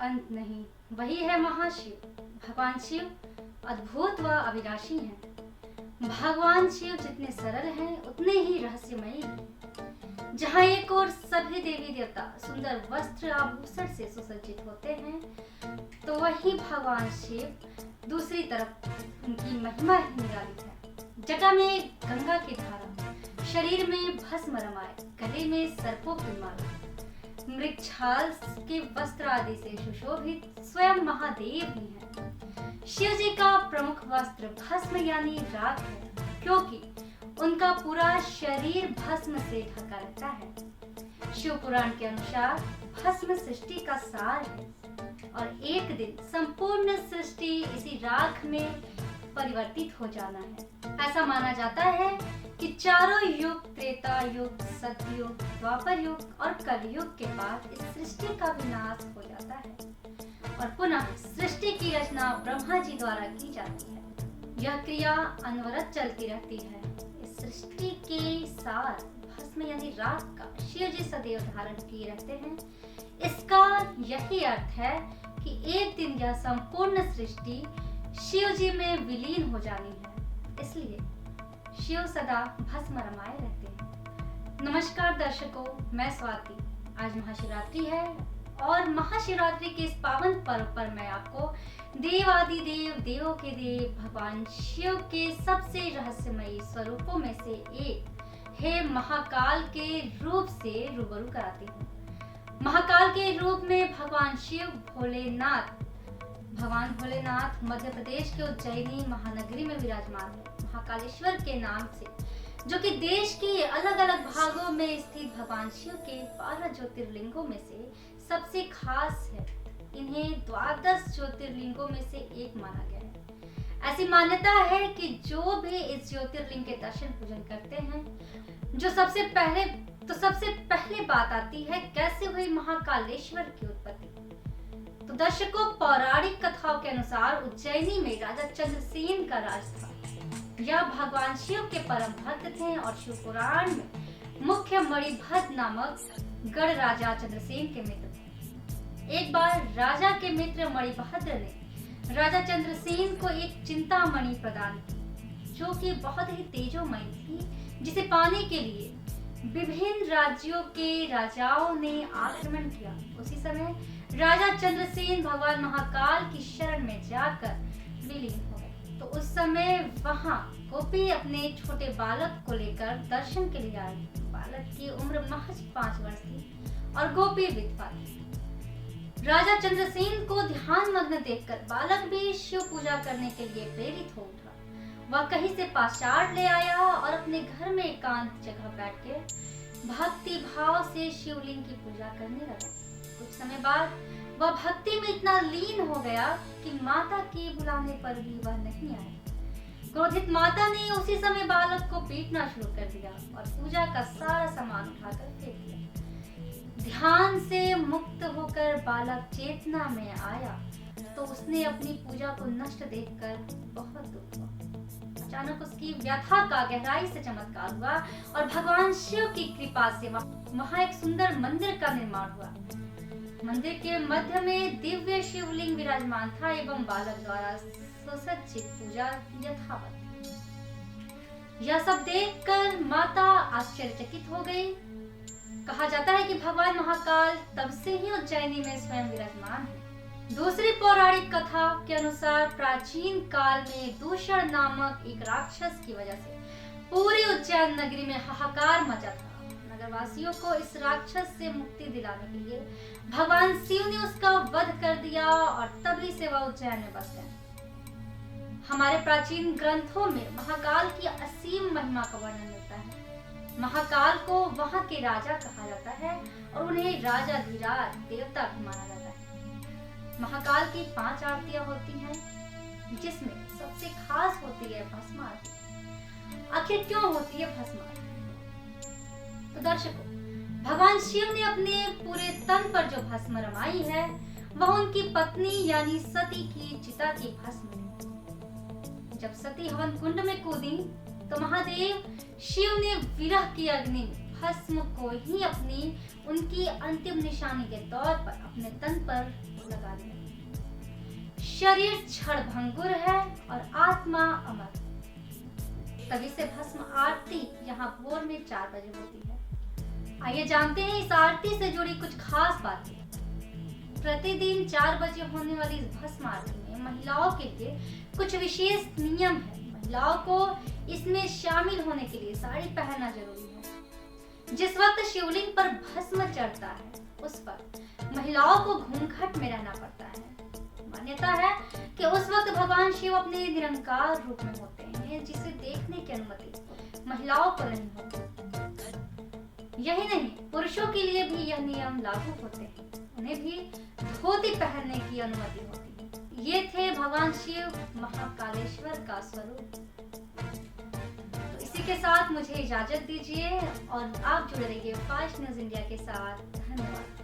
अंत नहीं, वही है महाशिव। भगवान शिव अद्भुत व अविनाशी हैं। भगवान शिव जितने सरल हैं उतने ही रहस्यमयी हैं। जहाँ एक ओर सभी देवी देवता सुंदर वस्त्र आभूषण से सुसज्जित होते हैं, तो वहीं भगवान शिव दूसरी तरफ उनकी महिमा ही निराली है। जटा में गंगा की धारा, शरीर में भस्म रमाए, गले में सर्पों की माला, मृगछाल के वस्त्र आदि से सुशोभित स्वयं महादेव ही हैं। शिव जी का प्रमुख वस्त्र भस्म यानी राख है, क्योंकि उनका पूरा शरीर भस्म से ढका रहता है। शिव पुराण के अनुसार भस्म सृष्टि का सार है और एक दिन संपूर्ण सृष्टि इसी राख में परिवर्तित हो जाना है। ऐसा माना जाता है कि चारों युग, त्रेता युग, सतयुग, द्वापर युग और कलयुग के बाद इस सृष्टि का विनाश हो जाता है और पुनः सृष्टि की रचना ब्रह्मा जी द्वारा की जाती है। यह क्रिया अनवरत चलती रहती है। इस सृष्टि के सार भस्म यानी राख का शिव जी सदैव धारण किए रहते हैं। इसका यही अर्थ है कि एक दिन यह संपूर्ण सृष्टि शिव जी में विलीन हो जानी है, इसलिए शिव सदा भस्म रमाए रहते हैं। नमस्कार दर्शकों, मैं स्वाति। आज महाशिवरात्रि है और महाशिवरात्रि के इस पावन पर्व पर मैं आपको देवादिदेव, देवों के देव भगवान शिव के सबसे रहस्यमयी स्वरूपों में से एक हे महाकाल के रूप से रूबरू कराती हूँ। महाकाल के रूप में भगवान भोलेनाथ मध्य प्रदेश के उज्जैनी महानगरी में विराजमान है। महाकालेश्वर के नाम से, जो कि देश के अलग अलग भागों में स्थित भगवान शिव के 12 ज्योतिर्लिंगों में से सबसे खास है। इन्हें 12 ज्योतिर्लिंगों में से एक माना गया है। ऐसी मान्यता है कि जो भी इस ज्योतिर्लिंग के दर्शन पूजन करते हैं, सबसे पहले बात आती है कैसे हुई महाकालेश्वर की उत्पत्ति। तो दर्शकों, पौराणिक कथाओं के अनुसार उज्जैनी में राजा चंद्रसेन का राज था। यह भगवान शिव के परम भक्त थे और शिव पुराण में मुख्य मणिभद्र नामक गढ़ राजा चंद्रसेन के मित्र थे। एक बार राजा के मित्र मणिभद्र ने राजा चंद्रसेन को एक चिंतामणि प्रदान की, जो कि बहुत ही तेजोमयी थी, जिसे पाने के लिए विभिन्न राज्यों के राजाओं ने आक्रमण किया। उसी समय राजा चंद्रसेन भगवान महाकाल की शरण में जाकर विलीन हो गए। तो उस समय वहां गोपी अपने छोटे बालक को लेकर दर्शन के लिए आई। बालक की उम्र महज 5 वर्ष थी और गोपी विधवा थी। राजा चंद्रसेन को ध्यान मग्न देखकर बालक भी शिव पूजा करने के लिए प्रेरित हो उठा। वह कहीं से पाषाण ले आया और अपने घर में एकांत जगह बैठ के भक्ति भाव से शिवलिंग की पूजा करने लगा। कुछ समय बाद वह भक्ति में इतना लीन हो गया कि माता के बुलाने पर भी वह नहीं आया। क्रोधित माता ने उसी समय बालक को पीटना शुरू कर दिया और पूजा का सारा सामान उठाकर फेंक दिया। ध्यान से मुक्त होकर बालक चेतना में आया तो उसने अपनी पूजा को नष्ट देखकर बहुत दुख हुआ। अचानक उसकी व्यथा का गहराई से चमत्कार हुआ और भगवान शिव की कृपा से वहां एक सुंदर मंदिर का निर्माण हुआ। मंदिर के मध्य में दिव्य शिवलिंग विराजमान था एवं बालक द्वारा सुसज्जित पूजा यथावत। यह सब देखकर माता आश्चर्यचकित हो गई। कहा जाता है कि भगवान महाकाल तब से ही उज्जैनी में स्वयं विराजमान है। दूसरी पौराणिक कथा के अनुसार प्राचीन काल में दूषण नामक एक राक्षस की वजह से पूरी उज्जैन नगरी में हाहाकार मचा था। नगरवासियों को इस राक्षस से मुक्ति दिलाने के लिए भगवान शिव ने उसका वध कर दिया और तभी से वह उज्जैन में बस गए। हमारे प्राचीन ग्रंथों में महाकाल की असीम महिमा का वर्णन मिलता है। महाकाल को वहां के राजा कहा जाता है और उन्हें राजाधिराज देवता भी माना जाता है। महाकाल की 5 आरतियां होती हैं, जिसमें सबसे खास होती है भस्म आरती। आखिर क्यों होती है भस्म आरती? तो दर्शकों, भगवान शिव ने अपने पूरे तन पर जो भस्म रमाई है वह उनकी पत्नी यानी सती की चिता की भस्म है। जब सती हवन कुंड में कूदी तो महादेव शिव ने विरह की अग्नि में भस्म को ही अपनी उनकी अंतिम निशानी के तौर पर अपने तन पर लगा लिया। शरीर क्षणभंगुर है और आत्मा अमर। तभी से भस्म आरती यहाँ भोर में 4 बजे होती है। आइए जानते हैं इस आरती से जुड़ी कुछ खास बातें। प्रतिदिन 4 बजे होने वाली इस भस्म आरती में महिलाओं के लिए कुछ विशेष नियम है। महिलाओं को इसमें शामिल होने के लिए साड़ी पहनना जरूरी है। जिस वक्त शिवलिंग पर भस्म चढ़ता है उस पर महिलाओं को घूंघट में रहना पड़ता है। मान्यता है कि उस वक्त भगवान शिव अपने निरंकार रूप में होते हैं, जिसे देखने की अनुमति महिलाओं को नहीं होती। यही नहीं, पुरुषों के लिए भी यह नियम लागू होते हैं। उन्हें भी धोती पहनने की अनुमति होती है। ये थे भगवान शिव महाकालेश्वर का स्वरूप। तो इसी के साथ मुझे इजाजत दीजिए और आप जुड़े रहिए फास्ट न्यूज इंडिया के साथ। धन्यवाद।